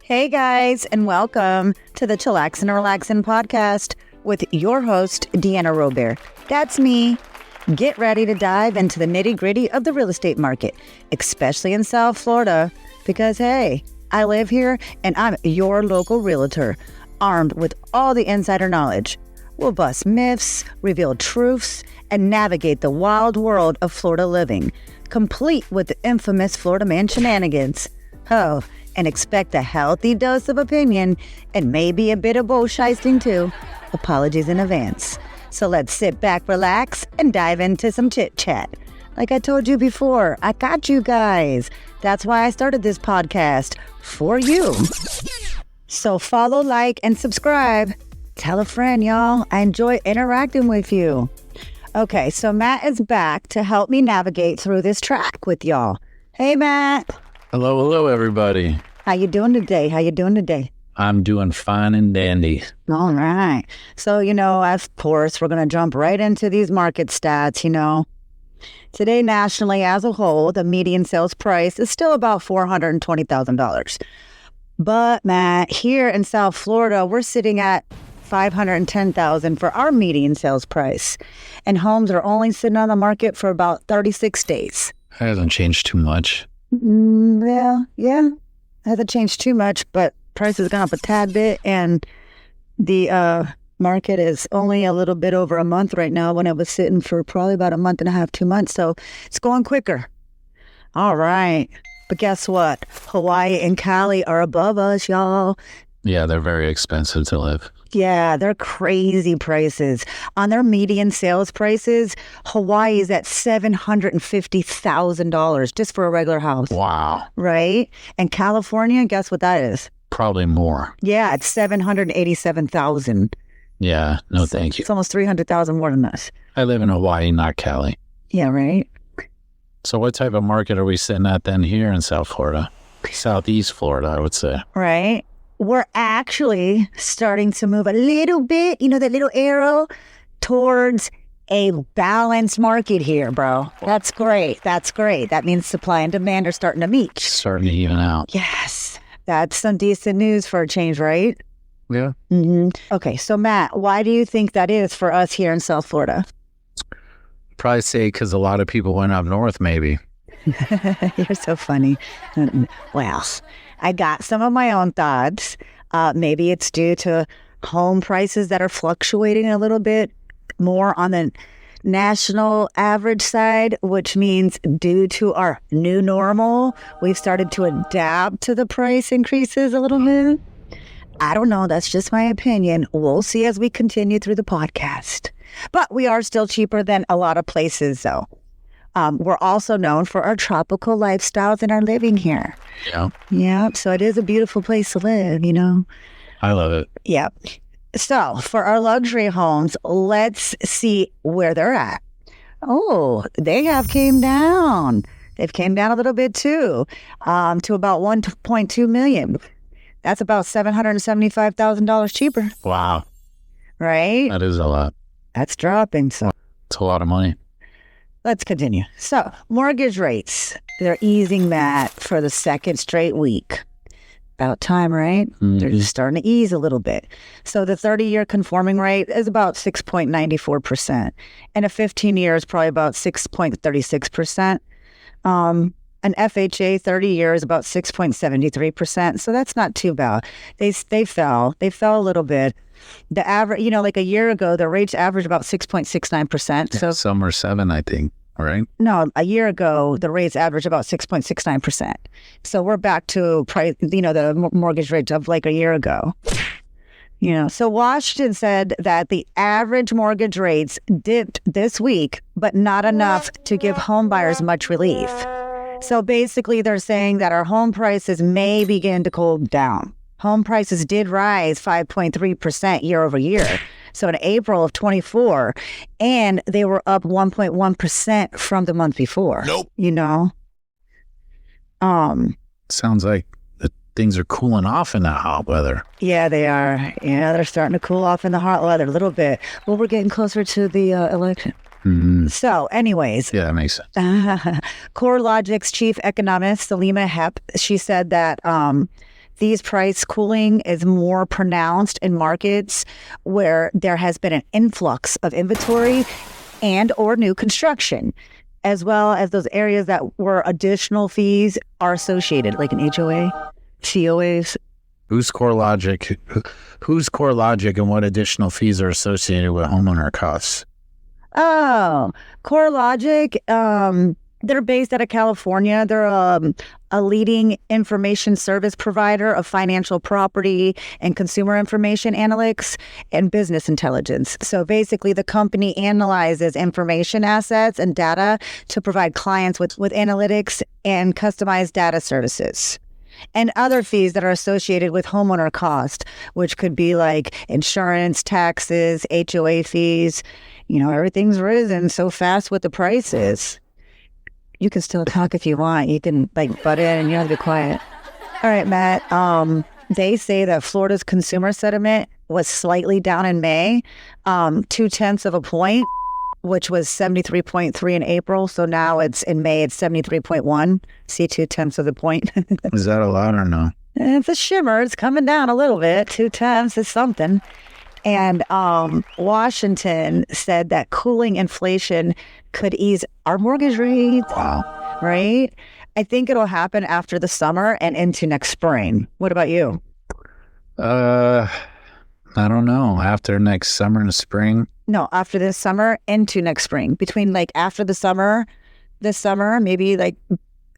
Hey guys, and welcome to the Chillaxin' and Relaxin' podcast with your host, Deanna Robert. That's me. Get ready to dive into the nitty-gritty of the real estate market, especially in South Florida, because hey, I live here and I'm your local realtor, armed with all the insider knowledge. We'll bust myths, reveal truths, and navigate the wild world of Florida living, complete with the infamous Florida Mann Shenanigans. Oh, and expect a healthy dose of opinion and maybe a bit of bullshitting too. Apologies in advance. So let's sit back, relax, and dive into some chit-chat. Like I told you before, I got you guys. That's why I started this podcast, for you. So follow, like, and subscribe. Tell a friend, y'all. I enjoy interacting with you. Okay, so Matt is back to help me navigate through this track with y'all. Hey, Matt. Hello, everybody. How you doing today? I'm doing fine and dandy. All right. So, of course, we're going to jump right into these market stats, Today, nationally, as a whole, the median sales price is still about $420,000. But, Matt, here in South Florida, we're sitting at $510,000 for our median sales price. And homes are only sitting on the market for about 36 days. That hasn't changed too much. Yeah. Hasn't changed too much, but price has gone up a tad bit, and the market is only a little bit over a month right now when it was sitting for probably about a month and a half, 2 months. So it's going quicker. All right. But guess what? Hawaii and Cali are above us, y'all. Yeah, they're very expensive to live. Yeah, they're crazy prices. On their median sales prices, Hawaii is at $750,000 just for a regular house. Wow. Right? And California, guess what that is? Probably more. Yeah, it's $787,000. Yeah, no thank you. It's almost $300,000 more than us. I live in Hawaii, not Cali. Yeah, right? So what type of market are we sitting at then here in South Florida? Southeast Florida, I would say. Right. We're actually starting to move a little bit, that little arrow, towards a balanced market here, bro. That's great. That means supply and demand are starting to meet. Starting to even out. Yes. That's some decent news for a change, right? Yeah. Mm-hmm. Okay. So, Matt, why do you think that is for us here in South Florida? Probably say because a lot of people went up north, maybe. You're so funny. Well, I got some of my own thoughts. Maybe it's due to home prices that are fluctuating a little bit more on the national average side, which means due to our new normal, we've started to adapt to the price increases a little bit. I don't know. That's just my opinion. We'll see as we continue through the podcast. But we are still cheaper than a lot of places, though. We're also known for our tropical lifestyles and our living here. Yeah. Yeah. So it is a beautiful place to live, I love it. Yep. So for our luxury homes, let's see where they're at. Oh, they have came down. They've came down a little bit too, to about $1.2 million. That's about $775,000 cheaper. Wow. Right? That is a lot. That's dropping. So it's a lot of money. let's continue. So mortgage rates, they're easing that for the second straight week. About time, right? Mm-hmm. They're just starting to ease a little bit. So the 30-year conforming rate is about 6.94%. And a 15-year is probably about 6.36%. An FHA 30-year is about 6.73%. So that's not too bad. They fell a little bit. The average, like a year ago, the rates averaged about 6.69%. Yeah, so some are 7, I think. Right? No, a year ago, the rates averaged about 6.69%. So we're back to price, the mortgage rates of like a year ago. So Washington said that the average mortgage rates dipped this week, but not enough to give home buyers much relief. So basically, they're saying that our home prices may begin to cool down. Home prices did rise 5.3% year over year. So in April of 24, and they were up 1.1% from the month before. Nope. Sounds like things are cooling off in that hot weather. Yeah, they are. Yeah, they're starting to cool off in the hot weather a little bit. Well, we're getting closer to the election. Mm-hmm. So anyways. Yeah, that makes sense. CoreLogic's chief economist, Salima Hep, she said that these price cooling is more pronounced in markets where there has been an influx of inventory and or new construction, as well as those areas that where additional fees are associated, like an HOA, COAs. Who's CoreLogic? Who's CoreLogic and what additional fees are associated with homeowner costs? Oh, CoreLogic, they're based out of California. They're a leading information service provider of financial property and consumer information analytics and business intelligence. So basically, the company analyzes information assets and data to provide clients with analytics and customized data services. And other fees that are associated with homeowner cost, which could be like insurance, taxes, HOA fees. You know, everything's risen so fast with the prices. You can still talk if you want. You can like butt in and you have to be quiet. All right, Matt. They say that Florida's consumer sentiment was slightly down in May, 0.2 of a point, which was 73.3 in April. So now it's in May, it's 73.1. See, 0.2 of the point. Is that a lot or no? It's a shimmer. It's coming down a little bit. 0.2 is something. And Washington said that cooling inflation could ease our mortgage rates. Wow. Right? I think it'll happen after the summer and into next spring. What about you? I don't know. After next summer and spring? No, after this summer into next spring. Between like after the summer, this summer, maybe like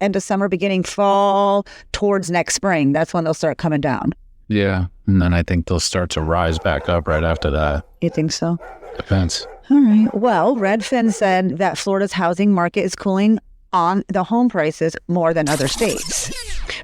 end of summer, beginning fall, towards next spring. That's when they'll start coming down. Yeah. And then I think they'll start to rise back up right after that. You think so? Depends. All right. Well, Redfin said that Florida's housing market is cooling on the home prices more than other states.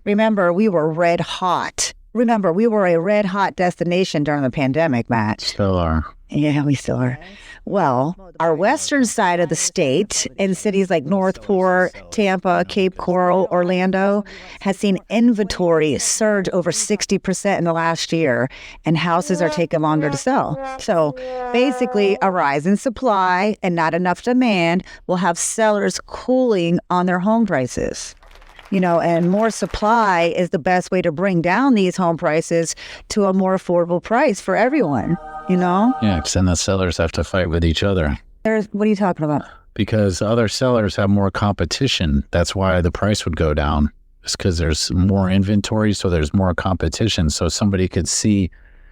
Remember, we were red hot. Remember, we were a red hot destination during the pandemic, Matt. Still are. Yeah, we still are. Well, our western side of the state in cities like Northport, Tampa, Cape Coral, Orlando has seen inventory surge over 60% in the last year, and houses are taking longer to sell. So basically, a rise in supply and not enough demand will have sellers cooling on their home prices. You know, and more supply is the best way to bring down these home prices to a more affordable price for everyone, you know? Yeah, because then the sellers have to fight with each other. What are you talking about? Because other sellers have more competition. That's why the price would go down. It's because there's more inventory, so there's more competition. So somebody could see,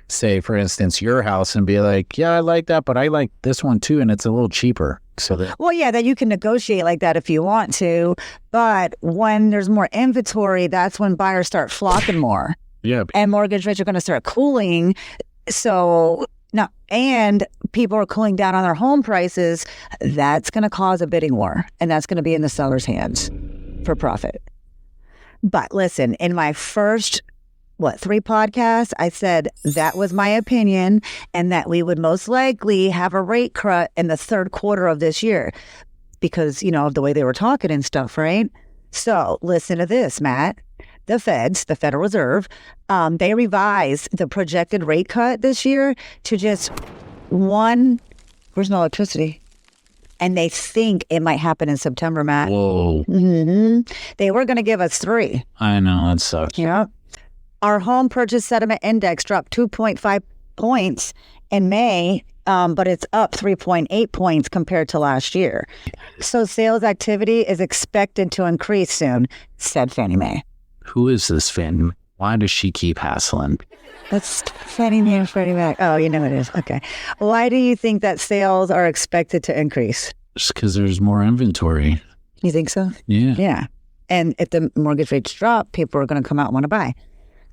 say, for instance, your house and be like, yeah, I like that, but I like this one too, and it's a little cheaper. So that you can negotiate like that if you want to, but when there's more inventory, that's when buyers start flocking more. Yeah. And mortgage rates are going to start cooling. So no, and people are cooling down on their home prices. That's going to cause a bidding war, and that's going to be in the seller's hands for profit. But listen, in my first 3 podcasts, I said that was my opinion and that we would most likely have a rate cut in the third quarter of this year because, you know, of the way they were talking and stuff, right? So listen to this, Matt. The Feds, the Federal Reserve, they revised the projected rate cut this year to just one. Where's my electricity? And they think it might happen in September, Matt. Whoa. Mm-hmm. They were going to give us 3. I know, that sucks. Yeah. Our home purchase sentiment index dropped 2.5 points in May, but it's up 3.8 points compared to last year. So sales activity is expected to increase soon, said Fannie Mae. Who is this Fannie Mae? Why does she keep hassling? That's Fannie Mae and Freddie Mac. Oh, you know it is. Okay. Why do you think that sales are expected to increase? Just because there's more inventory. You think so? Yeah. Yeah. And if the mortgage rates drop, people are going to come out and want to buy.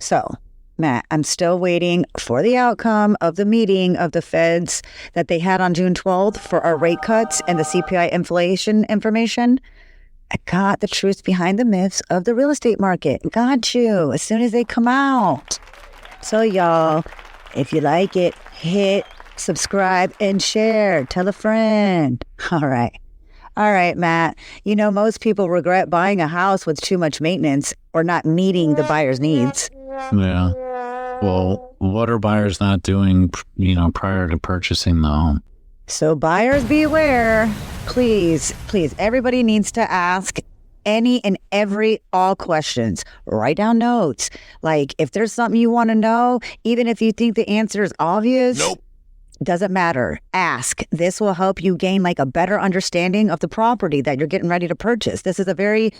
So, Matt, I'm still waiting for the outcome of the meeting of the Feds that they had on June 12th for our rate cuts and the CPI inflation information. I got the truth behind the myths of the real estate market. Got you as soon as they come out. So, y'all, if you like it, hit subscribe and share. Tell a friend. All right. All right, Matt. You know, most people regret buying a house with too much maintenance or not meeting the buyer's needs. Yeah. Well, what are buyers not doing, you know, prior to purchasing the home? So buyers beware. Please, everybody needs to ask any and all questions. Write down notes. Like if there's something you want to know, even if you think the answer is obvious, doesn't matter. Ask. This will help you gain like a better understanding of the property that you're getting ready to purchase. This is a very,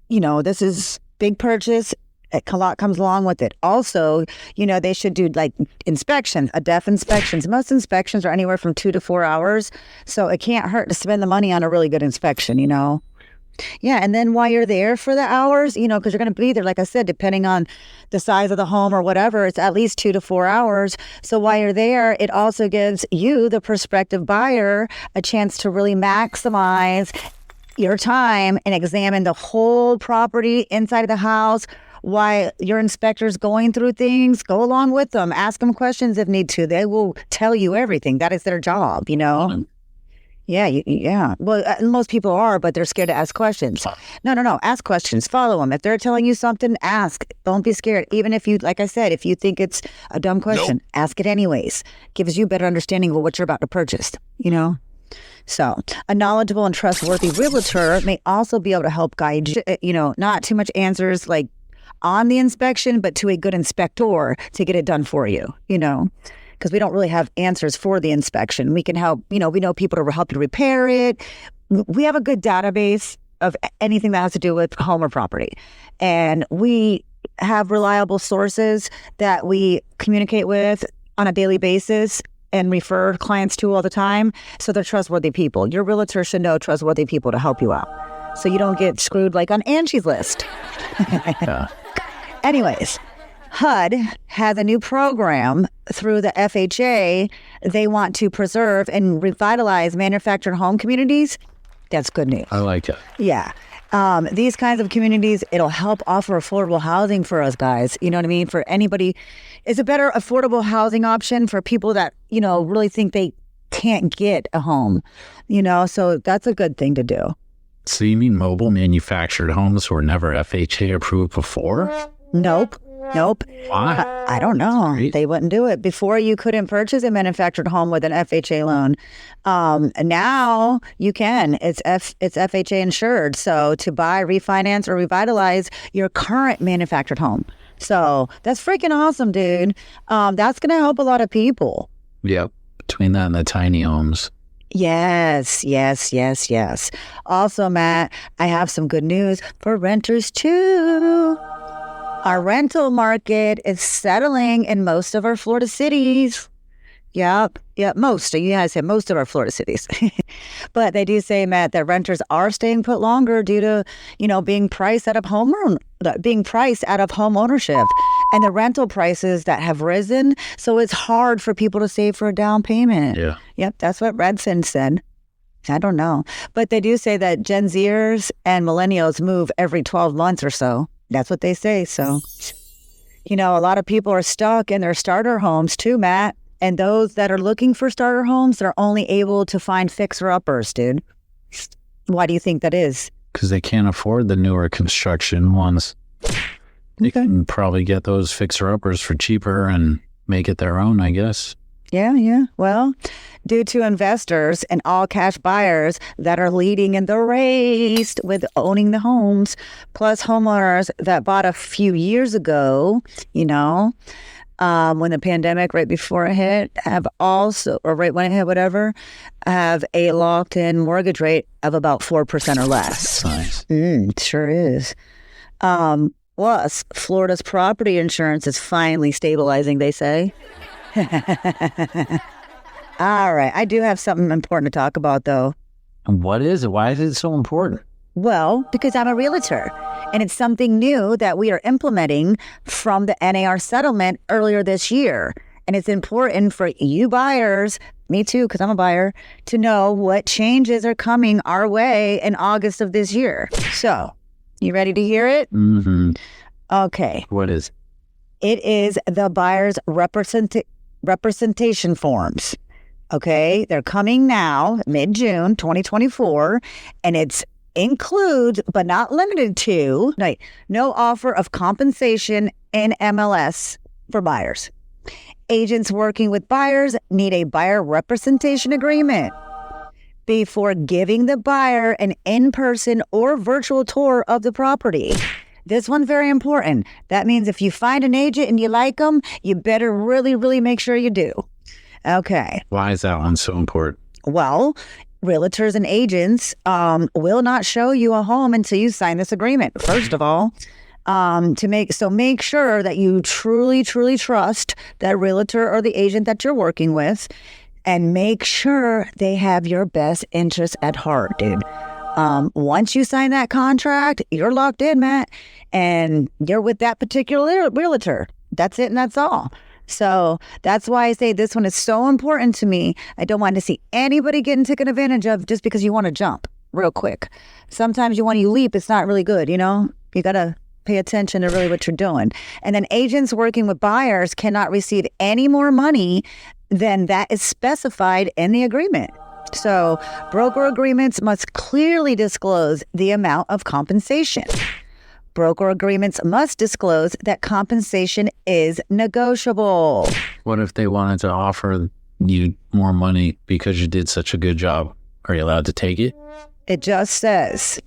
this is big purchase. A lot comes along with it. Also, they should do like inspections, a-def inspections. Most inspections are anywhere from 2 to 4 hours. So it can't hurt to spend the money on a really good inspection, Yeah, and then while you're there for the hours, because you're going to be there, like I said, depending on the size of the home or whatever, it's at least 2 to 4 hours. So while you're there, it also gives you, the prospective buyer, a chance to really maximize your time and examine the whole property inside of the house. While your inspector's going through things, go along with them. Ask them questions if need to. They will tell you everything. That is their job, Yeah. Well, most people are, but they're scared to ask questions. No. Ask questions. Follow them. If they're telling you something, ask. Don't be scared. Even if you, like I said, if you think it's a dumb question, ask it anyways. Gives you a better understanding of what you're about to purchase, So a knowledgeable and trustworthy realtor may also be able to help guide you, not too much answers like on the inspection, but to a good inspector to get it done for you, because we don't really have answers for the inspection. We can help, we know people to help you repair it. We have a good database of anything that has to do with home or property. And we have reliable sources that we communicate with on a daily basis and refer clients to all the time. So they're trustworthy people. Your realtor should know trustworthy people to help you out, so you don't get screwed like on Angie's List. Yeah. Anyways, HUD has a new program through the FHA. They want to preserve and revitalize manufactured home communities. That's good news. I like it. Yeah. These kinds of communities, it'll help offer affordable housing for us guys. You know what I mean? For anybody, it's a better affordable housing option for people that, really think they can't get a home, so that's a good thing to do. So you mean mobile manufactured homes were never FHA approved before? Nope. Why? I don't know. They wouldn't do it. Before, you couldn't purchase a manufactured home with an FHA loan. Now you can. It's FHA insured. So to buy, refinance, or revitalize your current manufactured home. So that's freaking awesome, dude. That's going to help a lot of people. Yep. Between that and the tiny homes. Yes. Also, Matt, I have some good news for renters too. Our rental market is settling in most of our Florida cities. Yep, most. You guys said most of our Florida cities. But they do say, Matt, that renters are staying put longer due to, being priced out of home ownership and the rental prices that have risen. So it's hard for people to save for a down payment. Yeah. Yep, that's what Redson said. I don't know. But they do say that Gen Zers and millennials move every 12 months or so. That's what they say. So, a lot of people are stuck in their starter homes too, Matt. And those that are looking for starter homes, they're only able to find fixer-uppers, dude. Why do you think that is? Because they can't afford the newer construction ones. They can probably get those fixer-uppers for cheaper and make it their own, I guess. Yeah. Well, due to investors and all cash buyers that are leading in the race with owning the homes, plus homeowners that bought a few years ago, when the pandemic right before it hit, have also, or right when it hit, whatever, have a locked-in mortgage rate of about 4% or less. Nice. Sure is. Plus, Florida's property insurance is finally stabilizing, they say. All right. I do have something important to talk about, though. And what is it? Why is it so important? Well, because I'm a realtor, and it's something new that we are implementing from the NAR settlement earlier this year. And it's important for you buyers, me too, because I'm a buyer, to know what changes are coming our way in August of this year. So, you ready to hear it? Mm-hmm. Okay. What is it? It is the buyer's representation forms. Okay, they're coming now, mid-June 2024, and it's includes, but not limited to, no offer of compensation in MLS for buyers. Agents working with buyers need a buyer representation agreement. before giving the buyer an in-person or virtual tour of the property. This one's very important. That means if you find an agent and you like them, you better really, really make sure you do. Okay. Why is that one so important? Well, realtors and agents will not show you a home until you sign this agreement. First of all, make sure that you truly, truly trust that realtor or the agent that you're working with, and make sure they have your best interests at heart, dude. Once you sign that contract, you're locked in, Matt, and you're with that particular realtor. That's it and that's all. So that's why I say this one is so important to me. I don't want to see anybody getting taken advantage of just because you want to jump real quick. Sometimes when you leap, it's not really good, you know? You got to pay attention to really what you're doing. And then agents working with buyers cannot receive any more money than that is specified in the agreement. So broker agreements must clearly disclose the amount of compensation. Broker agreements must disclose that compensation is negotiable. What if they wanted to offer you more money because you did such a good job? Are you allowed to take it? It just says,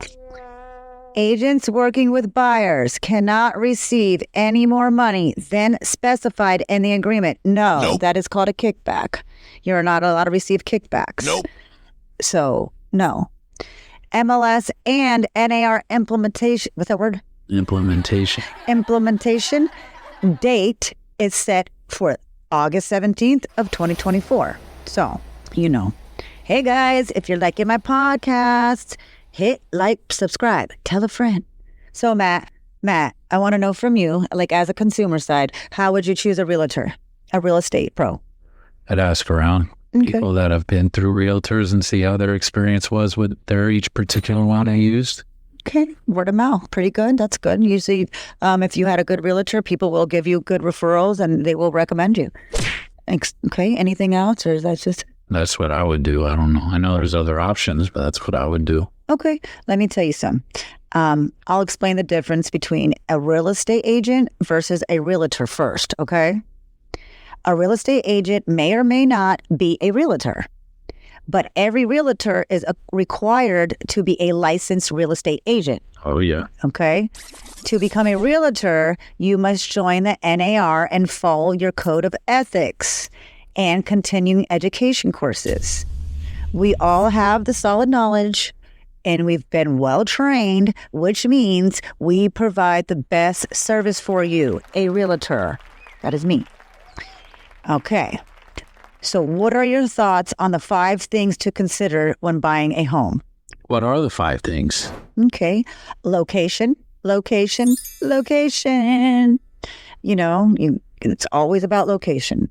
agents working with buyers cannot receive any more money than specified in the agreement. No, That is called a kickback. You're not allowed to receive kickbacks. Nope. So, no. MLS and NAR implementation, what's that word? Implementation date is set for August 17th of 2024. So, Hey guys, if you're liking my podcast, hit like, subscribe, tell a friend. So Matt, I want to know from you, like as a consumer side, how would you choose a realtor, a real estate pro? I'd ask around people that have been through realtors and see how their experience was with each particular one they used. Okay, word of mouth, pretty good. That's good. Usually, if you had a good realtor, people will give you good referrals and they will recommend you. Okay, anything else, or is that just? That's what I would do. I don't know. I know there's other options, but that's what I would do. Okay, let me tell you some. I'll explain the difference between a real estate agent versus a realtor first, okay? A real estate agent may or may not be a realtor, but every realtor is required to be a licensed real estate agent. Oh, yeah. Okay? To become a realtor, you must join the NAR and follow your code of ethics and continuing education courses. We all have the solid knowledge and we've been well trained, which means we provide the best service for you, a realtor. That is me. Okay. So what are your thoughts on the 5 things to consider when buying a home? What are the 5 things? Okay. Location. It's always about location.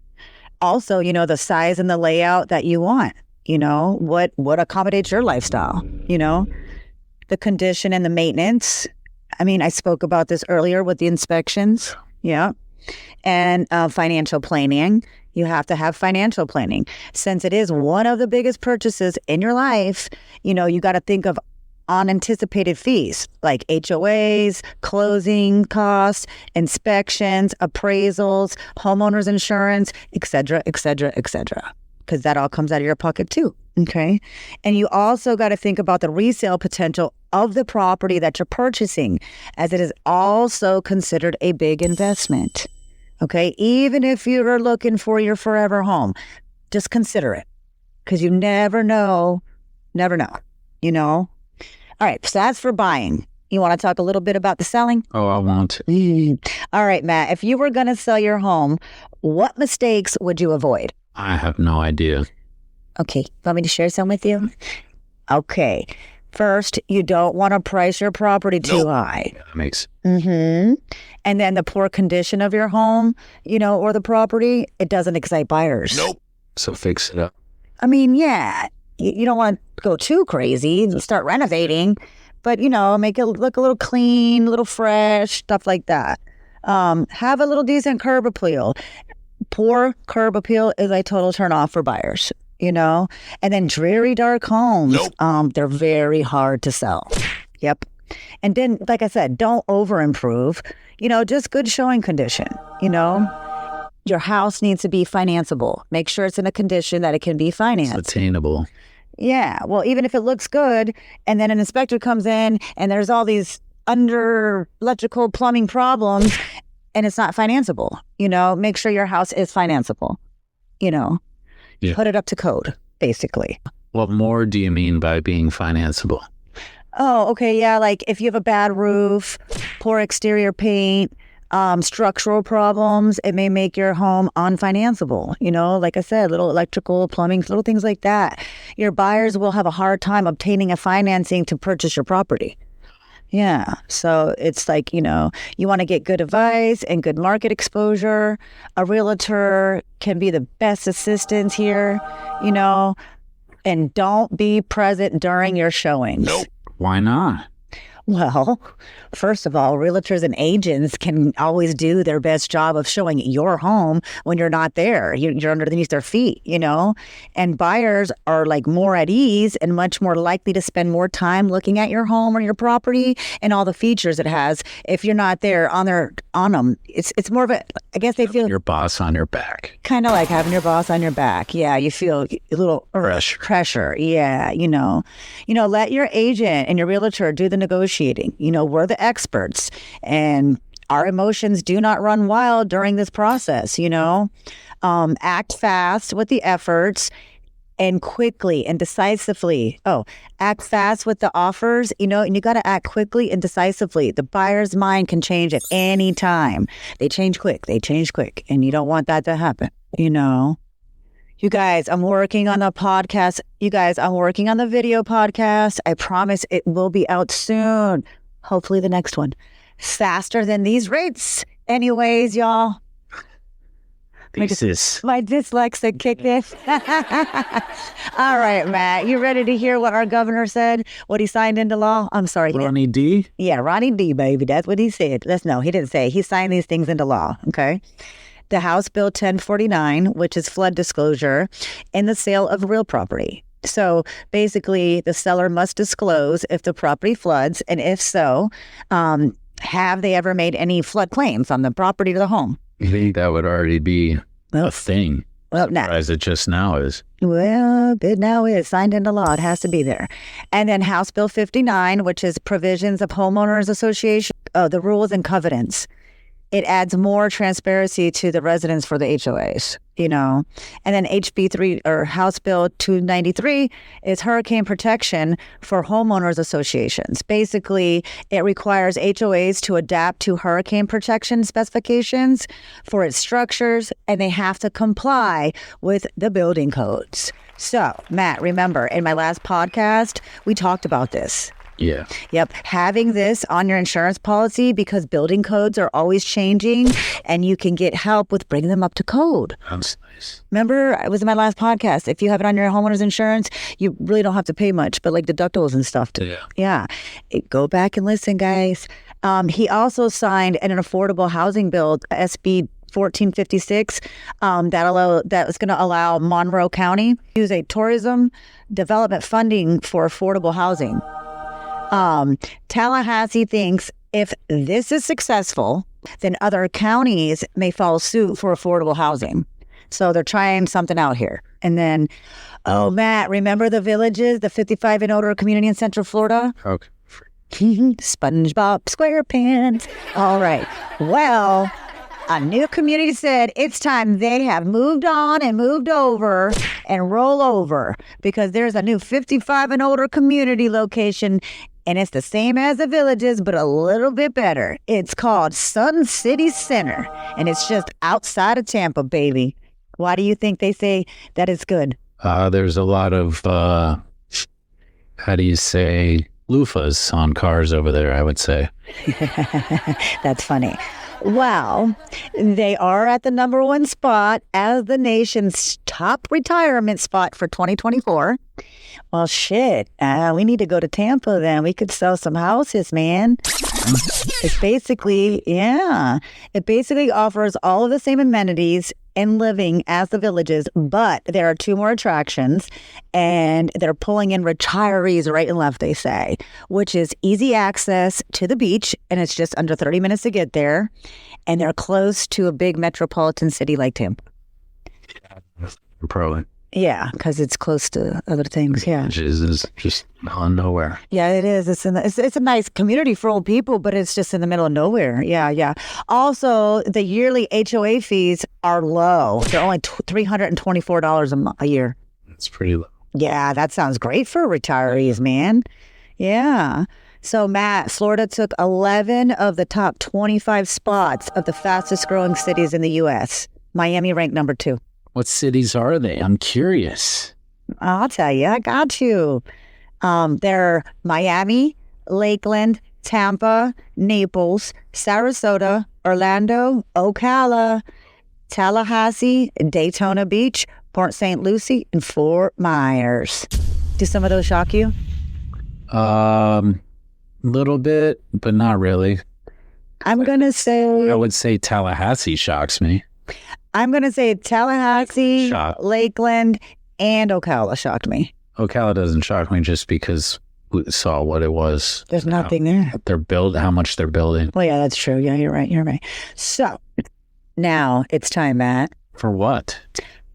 Also, the size and the layout that you want. What accommodates your lifestyle, the condition and the maintenance. I mean, I spoke about this earlier with the inspections. Yeah. And financial planning. You have to have financial planning. Since it is one of the biggest purchases in your life, you got to think of unanticipated fees like HOAs, closing costs, inspections, appraisals, homeowners insurance, et cetera, because that all comes out of your pocket too. Okay. And you also got to think about the resale potential of the property that you're purchasing, as it is also considered a big investment. Okay. Even if you're looking for your forever home, just consider it, because you never know. All right. So that's for buying. You want to talk a little bit about the selling? Oh, I want to. All right, Matt, if you were going to sell your home, what mistakes would you avoid? I have no idea. Okay. Want me to share some with you? Okay. First, you don't want to price your property too high. Yeah, that makes. And then the poor condition of your home, or the property, it doesn't excite buyers. So fix it up. I mean, yeah, you don't want to go too crazy and start renovating, but, make it look a little clean, a little fresh, stuff like that. Have a little decent curb appeal. Poor curb appeal is a total turn off for buyers. And then dreary, dark homes, they're very hard to sell. Yep. And then, like I said, don't over improve, just good showing condition, Your house needs to be financeable. Make sure it's in a condition that it can be financed. It's attainable. Yeah. Well, even if it looks good and then an inspector comes in and there's all these under electrical plumbing problems and it's not financeable, make sure your house is financeable, Yeah. put it up to code, basically. What more do you mean by being financeable? Oh, okay. Yeah. Like if you have a bad roof, poor exterior paint, structural problems, it may make your home unfinanceable. Like I said, little electrical, plumbing, little things like that. Your buyers will have a hard time obtaining a financing to purchase your property. Yeah. So it's like, you want to get good advice and good market exposure. A realtor can be the best assistance here, and don't be present during your showings. Nope. Why not? Well, first of all, realtors and agents can always do their best job of showing your home when you're not there. You're underneath their feet, and buyers are like more at ease and much more likely to spend more time looking at your home or your property and all the features it has if you're not there on them. It's more of a, I guess they feel your boss on your back. Kind of like having your boss on your back. Yeah, you feel a little pressure. Yeah, let your agent and your realtor do the negotiating. We're the experts and our emotions do not run wild during this process, act fast with the efforts and quickly and decisively. Act fast with the offers, and you got to act quickly and decisively. The buyer's mind can change at any time. They change quick, and you don't want that to happen, You guys, I'm working on the podcast. I'm working on the video podcast. I promise it will be out soon. Hopefully the next one. Faster than these rates. Anyways, y'all. My dyslexic kicked in. All right, Matt. You ready to hear what our governor said? What he signed into law? I'm sorry. Ronnie D? Yeah, Ronnie D, baby. That's what he said. No, he didn't say. He signed these things into law, okay? The House Bill 1049, which is flood disclosure in the sale of real property. So basically, the seller must disclose if the property floods, and if so, have they ever made any flood claims on the property or the home? I think that would already be a thing. Well, now, as it just now is. Well, it now is signed into law. It has to be there. And then House Bill 59, which is provisions of homeowners association, the rules and covenants. It adds more transparency to the residents for the HOAs, And then HB 3 or House Bill 293 is hurricane protection for homeowners associations. Basically, it requires HOAs to adapt to hurricane protection specifications for its structures, and they have to comply with the building codes. So, Matt, remember, in my last podcast, we talked about this. Yeah. Yep. Having this on your insurance policy because building codes are always changing and you can get help with bringing them up to code. That's nice. Remember, it was in my last podcast. If you have it on your homeowner's insurance, you really don't have to pay much, but like deducticles and stuff. Yeah. Go back and listen, guys. He also signed an affordable housing bill, SB 1456, that is going to allow Monroe County to use a tourism development funding for affordable housing. Tallahassee thinks if this is successful, then other counties may follow suit for affordable housing. So they're trying something out here. And then, Matt, remember the villages, the 55 and older community in Central Florida? Okay. SpongeBob SquarePants. All right. Well, a new community said it's time they have moved on and moved over and roll over because there's a new 55 and older community location. And it's the same as the villages, but a little bit better. It's called Sun City Center, and it's just outside of Tampa, baby. Why do you think they say that it's good? There's a lot of, how do you say, loofahs on cars over there, I would say. That's funny. Well, they are at the number one spot as the nation's top retirement spot for 2024. Well, shit, we need to go to Tampa then. We could sell some houses, man. It basically offers all of the same amenities and living as the villages, but there are 2 more attractions, and they're pulling in retirees right and left, they say, which is easy access to the beach, and it's just under 30 minutes to get there, and they're close to a big metropolitan city like Tampa. Probably. Yeah, because it's close to other things. Yeah. Which is just on nowhere. Yeah, it is. It's a nice community for old people, but it's just in the middle of nowhere. Yeah, yeah. Also, the yearly HOA fees are low. They're only $324 a year. It's pretty low. Yeah, that sounds great for retirees, man. Yeah. So, Matt, Florida took 11 of the top 25 spots of the fastest growing cities in the U.S. Miami ranked number 2. What cities are they? I'm curious. I'll tell you. I got you. They're Miami, Lakeland, Tampa, Naples, Sarasota, Orlando, Ocala, Tallahassee, Daytona Beach, Port St. Lucie, and Fort Myers. Do some of those shock you? Little bit, but not really. I'm going to say... I would say Tallahassee shocks me. I'm going to say Tallahassee, Lakeland, and Ocala shocked me. Ocala doesn't shock me just because we saw what it was. There's nothing there. How much they're building. Well, yeah, that's true. Yeah, you're right. So, now it's time, Matt. For what?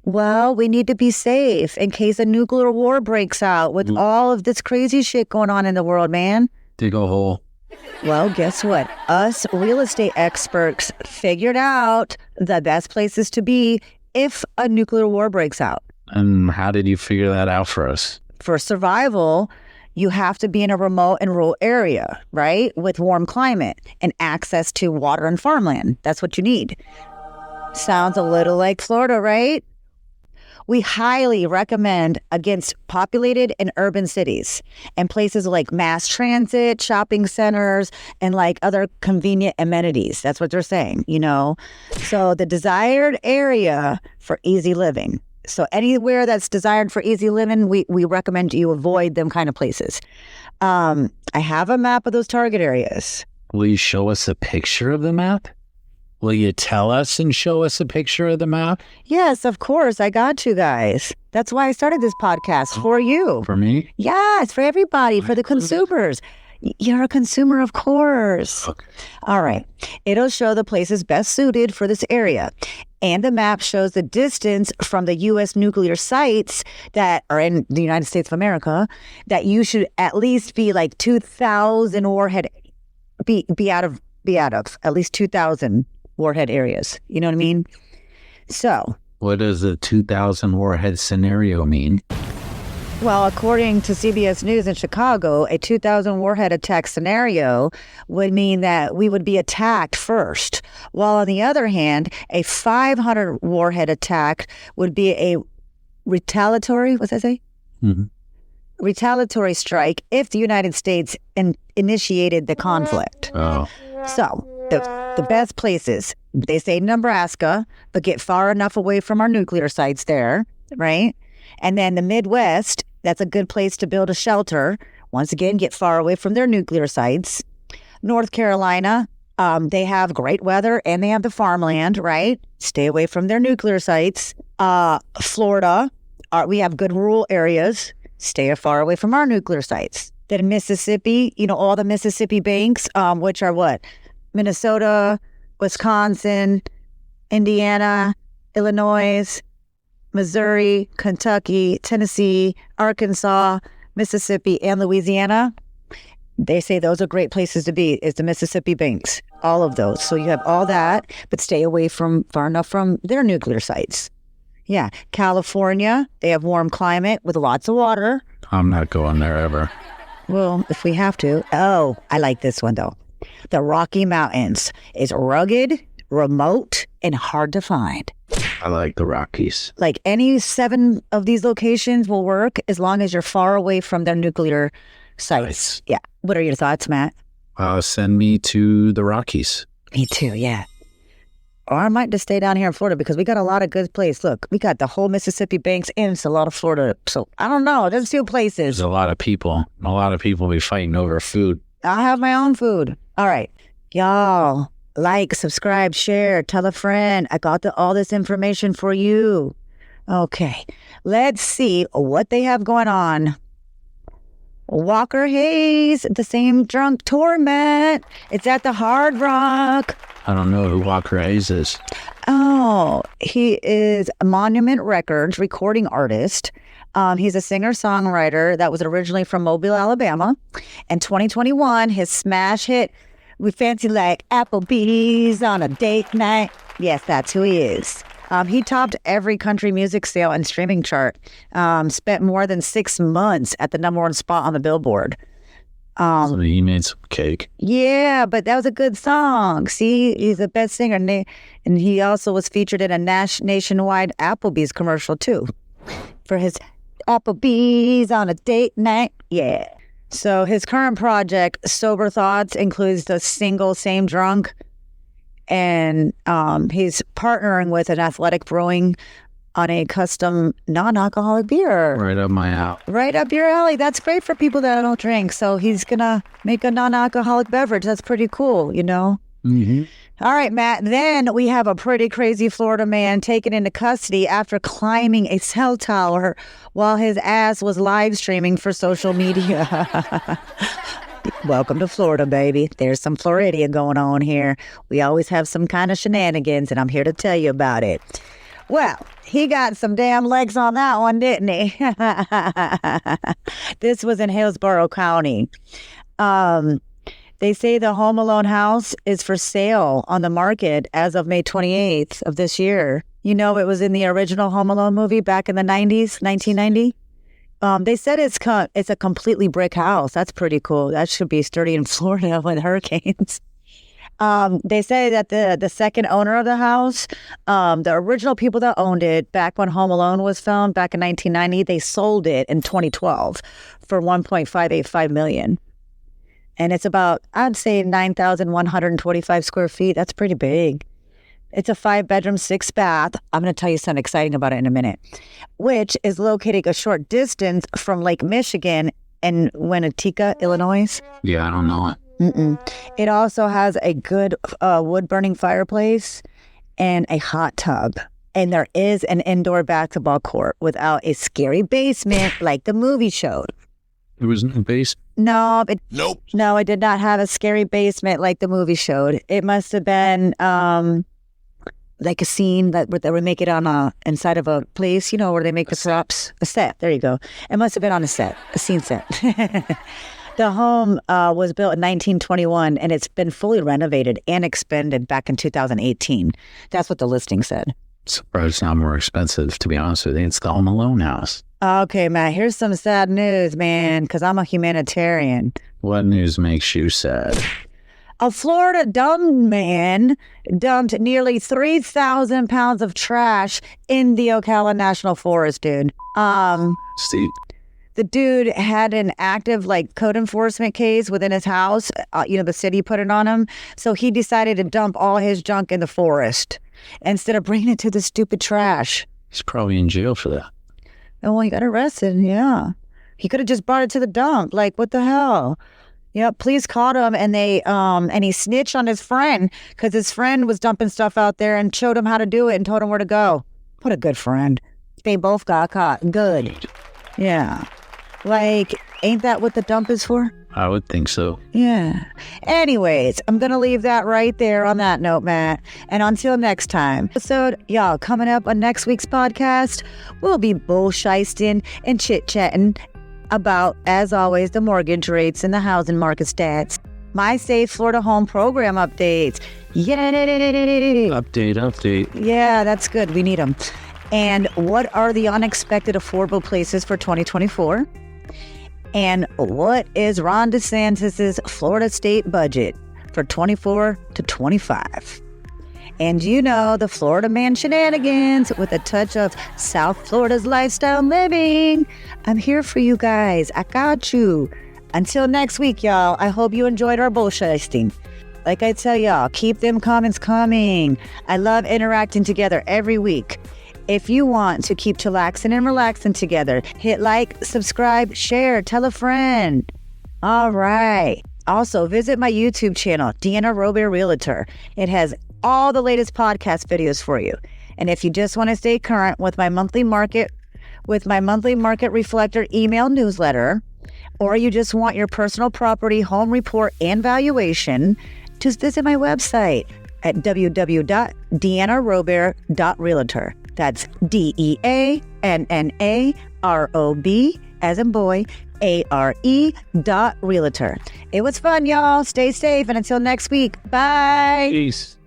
Well, we need to be safe in case a nuclear war breaks out with all of this crazy shit going on in the world, man. Dig a hole. Well, guess what? Us real estate experts figured out the best places to be if a nuclear war breaks out. And how did you figure that out for us? For survival, you have to be in a remote and rural area, right? With warm climate and access to water and farmland. That's what you need. Sounds a little like Florida, right? We highly recommend against populated and urban cities and places like mass transit, shopping centers, and like other convenient amenities. That's what they're saying, you know? So the desired area for easy living. So anywhere that's desired for easy living, we recommend you avoid them kind of places. I have a map of those target areas. Will you show us a picture of the map? Will you tell us and show us a picture of the map? Yes, of course. I got you guys. That's why I started this podcast for you. For me? Yes, for everybody, for the consumers. You're a consumer, of course. Okay. All right. It'll show the places best suited for this area. And the map shows the distance from the U.S. nuclear sites that are in the United States of America that you should at least be like 2,000 warhead, be out of at least 2,000 warhead areas. You know what I mean? So. What does a 2,000 warhead scenario mean? Well, according to CBS News in Chicago, a 2,000 warhead attack scenario would mean that we would be attacked first. While on the other hand, a 500 warhead attack would be a retaliatory, what's that say? Mm-hmm. Retaliatory strike if the United States initiated the conflict. Oh. So the best places, they say Nebraska, but get far enough away from our nuclear sites there, right? And then the Midwest, that's a good place to build a shelter. Once again, get far away from their nuclear sites. North Carolina, they have great weather and they have the farmland, right? Stay away from their nuclear sites. Florida, we have good rural areas. Stay far away from our nuclear sites. Then Mississippi, all the Mississippi banks, which are what? Minnesota, Wisconsin, Indiana, Illinois, Missouri, Kentucky, Tennessee, Arkansas, Mississippi, and Louisiana. They say those are great places to be, is the Mississippi banks, all of those. So you have all that, but stay away from far enough from their nuclear sites. Yeah. California, they have warm climate with lots of water. I'm not going there ever. Well, if we have to. Oh, I like this one, though. The Rocky Mountains is rugged, remote, and hard to find. I like the Rockies. Like any 7 of these locations will work as long as you're far away from their nuclear sites. Nice. Yeah. What are your thoughts, Matt? Send me to the Rockies. Me too, yeah. Or I might just stay down here in Florida because we got a lot of good places. Look, we got the whole Mississippi banks and it's a lot of Florida. So I don't know. There's 2 places. There's a lot of people. A lot of people be fighting over food. I have my own food. All right. Y'all, like, subscribe, share, tell a friend. I got all this information for you. Okay. Let's see what they have going on Walker Hayes, the same drunk torment. It's at the Hard Rock. I don't know who Walker Hayes is. Oh, he is a Monument Records recording artist. He's a singer-songwriter that was originally from Mobile, Alabama. In 2021, his smash hit, We Fancy Like Applebee's on a Date Night. Yes, that's who he is. He topped every country music sale and streaming chart. Spent more than 6 months at the number 1 spot on the Billboard. So he made some cake. Yeah, but that was a good song. See, he's the best singer. And he also was featured in a nationwide Applebee's commercial, too, for his Applebee's on a Date Night. Yeah. So his current project, Sober Thoughts, includes the single Same Drunk. And he's partnering with an Athletic Brewing on a custom non-alcoholic beer. Right up my alley. Right up your alley. That's great for people that don't drink. So he's going to make a non-alcoholic beverage. That's pretty cool, you know? Mm-hmm. All right, Matt. Then we have a pretty crazy Florida man taken into custody after climbing a cell tower while his ass was live streaming for social media. Welcome to Florida, baby. There's some Floridian going on here. We always have some kind of shenanigans, and I'm here to tell you about it. Well, he got some damn legs on that one, didn't he? This was in Hillsborough County. They say the Home Alone house is for sale on the market as of May 28th of this year. You know, it was in the original Home Alone movie back in the 90s, 1990. They said it's a completely brick house. That's pretty cool. That should be sturdy in Florida with hurricanes. They say that the second owner of the house, the original people that owned it back when Home Alone was filmed back in 1990, they sold it in 2012 for $1.585 million. And it's about, I'd say, 9,125 square feet. That's pretty big. It's a 5-bedroom, 6-bath. I'm going to tell you something exciting about it in a minute, which is located a short distance from Lake Michigan in Winnetka, Illinois. Yeah, I don't know it. It also has a good wood-burning fireplace and a hot tub. And there is an indoor basketball court without a scary basement like the movie showed. There was no basement? No. Nope. No, it did not have a scary basement like the movie showed. It must have been like a scene that would make it on inside of a place, you know, where they make the props. A set. There you go. It must have been on a scene set. The home was built in 1921, and it's been fully renovated and expanded back in 2018. That's what the listing said. Surprised it's not more expensive, to be honest with you. It's the Home Alone house. Okay, Matt, here's some sad news, man, because I'm a humanitarian. What news makes you sad? A Florida dumb man dumped nearly 3,000 pounds of trash in the Ocala National Forest, dude. Steve. The dude had an active, code enforcement case within his house. The city put it on him. So he decided to dump all his junk in the forest instead of bringing it to the stupid trash. He's probably in jail for that. Oh, well, he got arrested, yeah. He could have just brought it to the dump. What the hell? Yep, police caught him, and and he snitched on his friend because his friend was dumping stuff out there and showed him how to do it and told him where to go. What a good friend. They both got caught. Good. Yeah. Ain't that what the dump is for? I would think so. Yeah. Anyways, I'm going to leave that right there on that note, Matt. And until next time, y'all, coming up on next week's podcast, we'll be bullshysting and chit-chatting about, as always, the mortgage rates and the housing market stats. My Safe Florida Home Program updates. Yeah. Update. Yeah, that's good. We need them. And what are the unexpected affordable places for 2024? And what is Ron DeSantis' Florida state budget for 24 to 25? And the Florida Mann Shenanigans with a touch of South Florida's lifestyle living. I'm here for you guys. I got you. Until next week, y'all, I hope you enjoyed our bullshitting. Like I tell y'all, keep them comments coming. I love interacting together every week. If you want to keep chillaxing and relaxing together, hit like, subscribe, share, tell a friend. All right. Also, visit my YouTube channel, Deanna Robert Realtor. It has all the latest podcast videos for you. And if you just want to stay current with my monthly market reflector email newsletter, or you just want your personal property home report and valuation, just visit my website at www.deannarobert.realtor. That's DEANNAROB as in boy, ARE.realtor. It was fun, y'all. Stay safe, and until next week, bye. Peace.